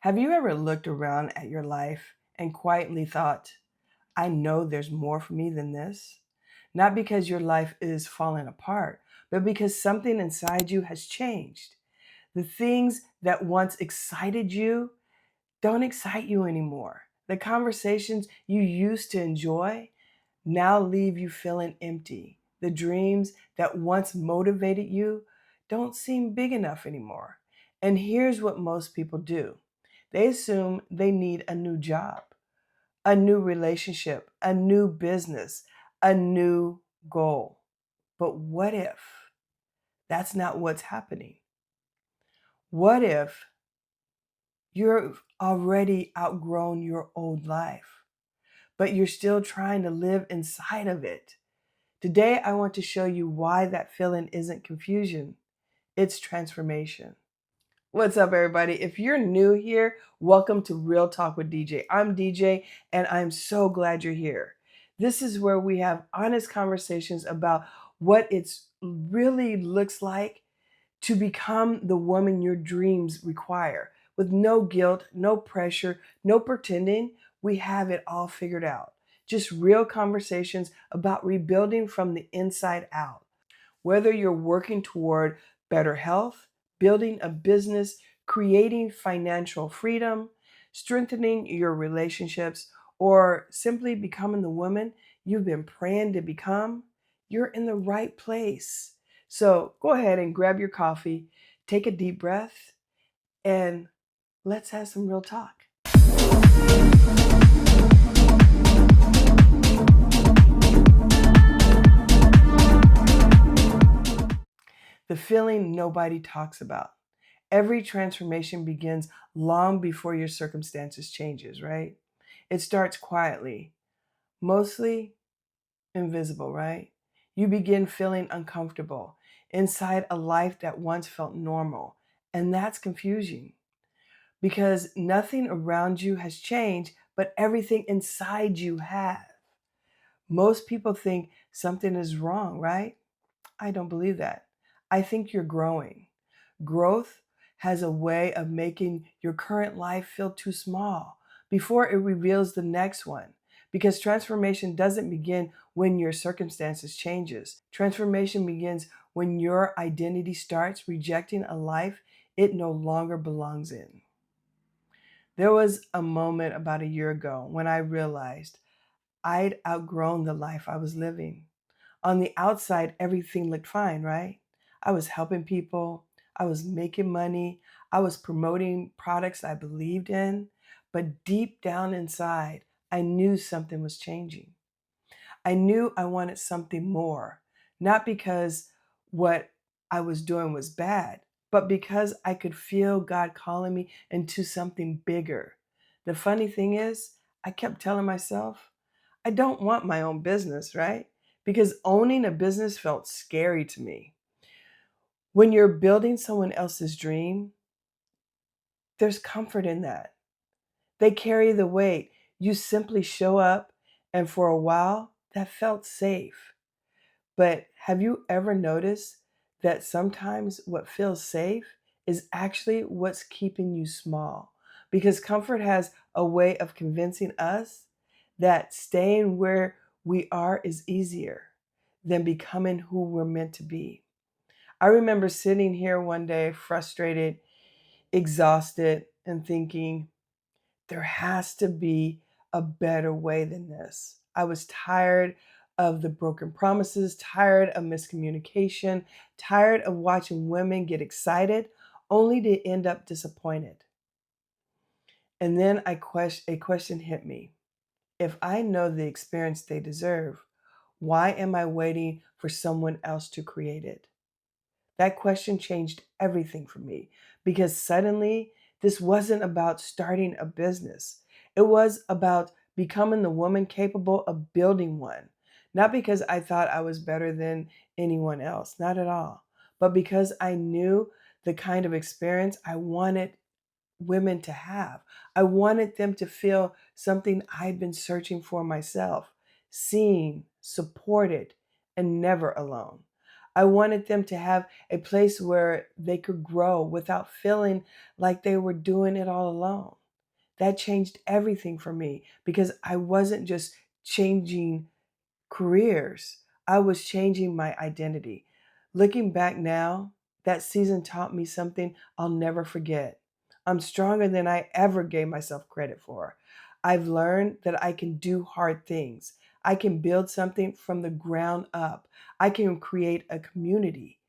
Have you ever looked around at your life and quietly thought, I know there's more for me than this? Not because your life is falling apart, but because something inside you has changed. The things that once excited you don't excite you anymore. The conversations you used to enjoy now leave you feeling empty. The dreams that once motivated you don't seem big enough anymore. And here's what most people do: they assume they need a new job, a new relationship, a new business, a new goal. But what if that's not what's happening? What if you've already outgrown your old life, but you're still trying to live inside of it? Today, I want to show you why that feeling isn't confusion, it's transformation. What's up, everybody? If you're new here, welcome to Real Talk with DJ. I'm DJ, and I'm so glad you're here. This is where we have honest conversations about what it really looks like to become the woman your dreams require. With no guilt, no pressure, no pretending, we have it all figured out. Just real conversations about rebuilding from the inside out. Whether you're working toward better health, building a business, creating financial freedom, strengthening your relationships, or simply becoming the woman you've been praying to become, you're in the right place. So go ahead and grab your coffee, take a deep breath, and let's have some real talk. The feeling nobody talks about. Every transformation begins long before your circumstances changes, right? It starts quietly, mostly invisible, right? You begin feeling uncomfortable inside a life that once felt normal, and that's confusing because nothing around you has changed, but everything inside you has. Most people think something is wrong, right? I don't believe that. I think you're growing. Growth has a way of making your current life feel too small before it reveals the next one. Because transformation doesn't begin when your circumstances changes. Transformation begins when your identity starts rejecting a life it no longer belongs in. There was a moment about a year ago when I realized I'd outgrown the life I was living. On the outside, everything looked fine, right? I was helping people, I was making money, I was promoting products I believed in. But deep down inside, I knew something was changing. I knew I wanted something more, not because what I was doing was bad, but because I could feel God calling me into something bigger. The funny thing is, I kept telling myself, I don't want my own business, right? Because owning a business felt scary to me. When you're building someone else's dream, there's comfort in that. They carry the weight. You simply show up, and for a while, that felt safe. But have you ever noticed that sometimes what feels safe is actually what's keeping you small? Because comfort has a way of convincing us that staying where we are is easier than becoming who we're meant to be. I remember sitting here one day, frustrated, exhausted, and thinking, there has to be a better way than this. I was tired of the broken promises, tired of miscommunication, tired of watching women get excited only to end up disappointed. And then a question hit me. If I know the experience they deserve, why am I waiting for someone else to create it? That question changed everything for me because suddenly this wasn't about starting a business. It was about becoming the woman capable of building one. Not because I thought I was better than anyone else, not at all, but because I knew the kind of experience I wanted women to have. I wanted them to feel something I'd been searching for myself: seen, supported, and never alone. I wanted them to have a place where they could grow without feeling like they were doing it all alone. That changed everything for me because I wasn't just changing careers, I was changing my identity. Looking back now, that season taught me something I'll never forget. I'm stronger than I ever gave myself credit for. I've learned that I can do hard things. I can build something from the ground up. I can create a community.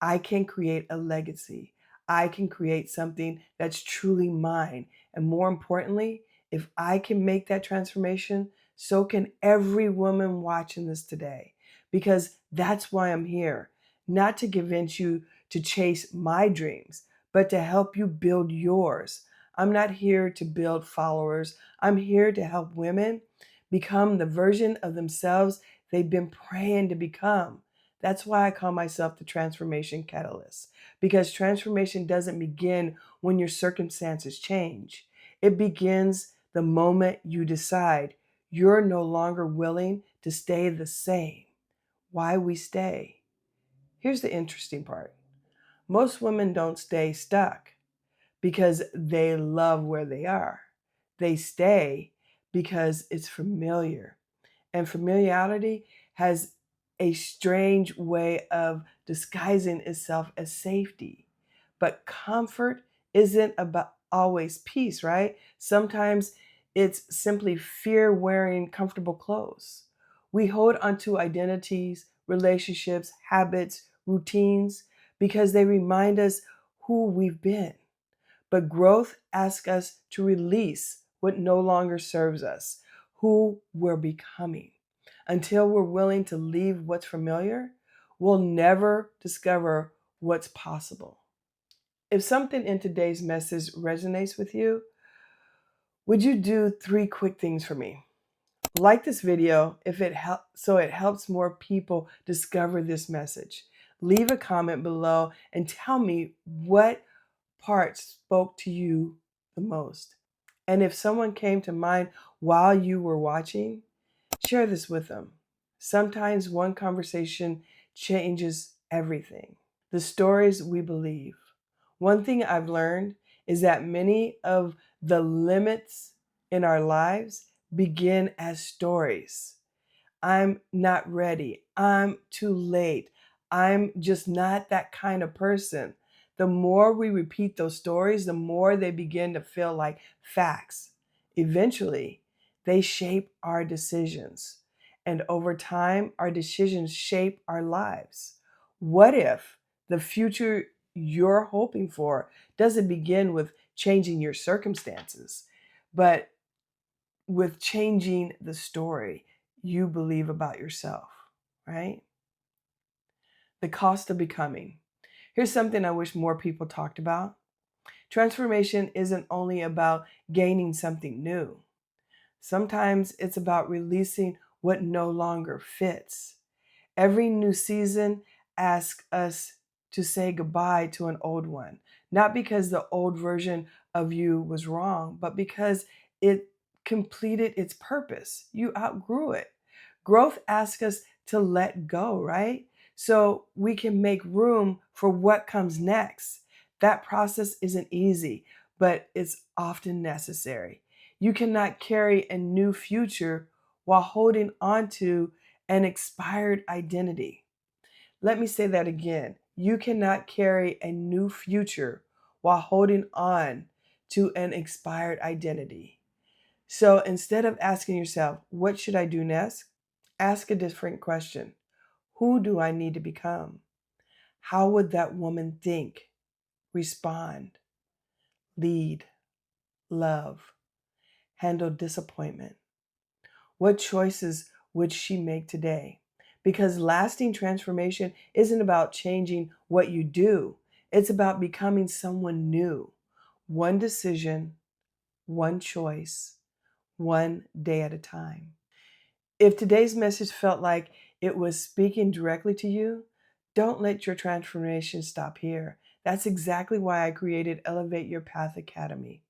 I can create a legacy. I can create something that's truly mine. And more importantly, if I can make that transformation, so can every woman watching this today. Because that's why I'm here, not to convince you to chase my dreams, but to help you build yours. I'm not here to build followers. I'm here to help women become the version of themselves they've been praying to become. That's why I call myself the transformation catalyst, because transformation doesn't begin when your circumstances change. It begins the moment you decide you're no longer willing to stay the same. Why we stay? Here's the interesting part. Most women don't stay stuck because they love where they are. They stay because it's familiar. And familiarity has a strange way of disguising itself as safety. But comfort isn't about always peace, right? Sometimes it's simply fear wearing comfortable clothes. We hold onto identities, relationships, habits, routines because they remind us who we've been. But growth asks us to release what no longer serves us, who we're becoming. Until we're willing to leave what's familiar, we'll never discover what's possible. If something in today's message resonates with you, would you do 3 quick things for me? Like this video if it so it helps more people discover this message. Leave a comment below and tell me what part spoke to you the most. And if someone came to mind while you were watching, share this with them. Sometimes one conversation changes everything. The stories we believe. One thing I've learned is that many of the limits in our lives begin as stories. I'm not ready. I'm too late. I'm just not that kind of person. The more we repeat those stories, the more they begin to feel like facts. Eventually, they shape our decisions. And over time, our decisions shape our lives. What if the future you're hoping for doesn't begin with changing your circumstances, but with changing the story you believe about yourself, right? The cost of becoming. Here's something I wish more people talked about. Transformation isn't only about gaining something new. Sometimes it's about releasing what no longer fits. Every new season asks us to say goodbye to an old one, not because the old version of you was wrong, but because it completed its purpose. You outgrew it. Growth asks us to let go, right? So we can make room for what comes next. That process isn't easy, but it's often necessary. You cannot carry a new future while holding on to an expired identity. Let me say that again. You cannot carry a new future while holding on to an expired identity. So instead of asking yourself, what should I do next? Ask a different question. Who do I need to become? How would that woman think, respond, lead, love, handle disappointment? What choices would she make today? Because lasting transformation isn't about changing what you do, it's about becoming someone new. One decision, one choice, one day at a time. If today's message felt like it was speaking directly to you, don't let your transformation stop here. That's exactly why I created Elevate Your Path Academy.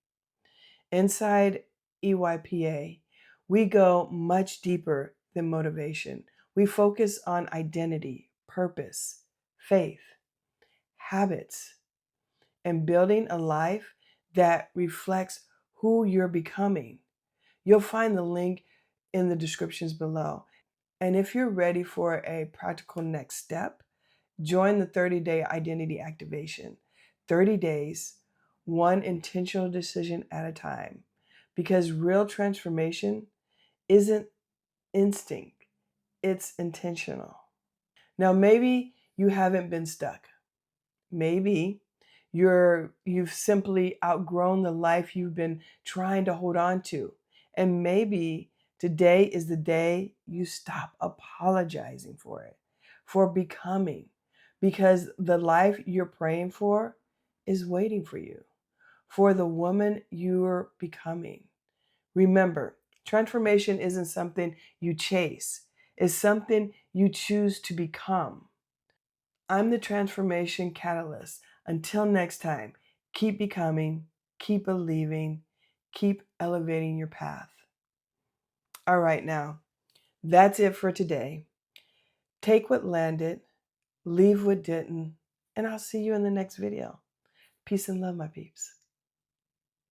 Inside EYPA, we go much deeper than motivation. We focus on identity, purpose, faith, habits, and building a life that reflects who you're becoming. You'll find the link in the descriptions below. And if you're ready for a practical next step, join the 30-day identity activation. 30 days, one intentional decision at a time. Because real transformation isn't instinct, it's intentional. Now, maybe you haven't been stuck. Maybe you've simply outgrown the life you've been trying to hold on to. And maybe today is the day you stop apologizing for it, for becoming, because the life you're praying for is waiting for you, for the woman you're becoming. Remember, transformation isn't something you chase, it's something you choose to become. I'm the transformation catalyst. Until next time, keep becoming, keep believing, keep elevating your path. All right, now, that's it for today. Take what landed, leave what didn't, and I'll see you in the next video. Peace and love, my peeps.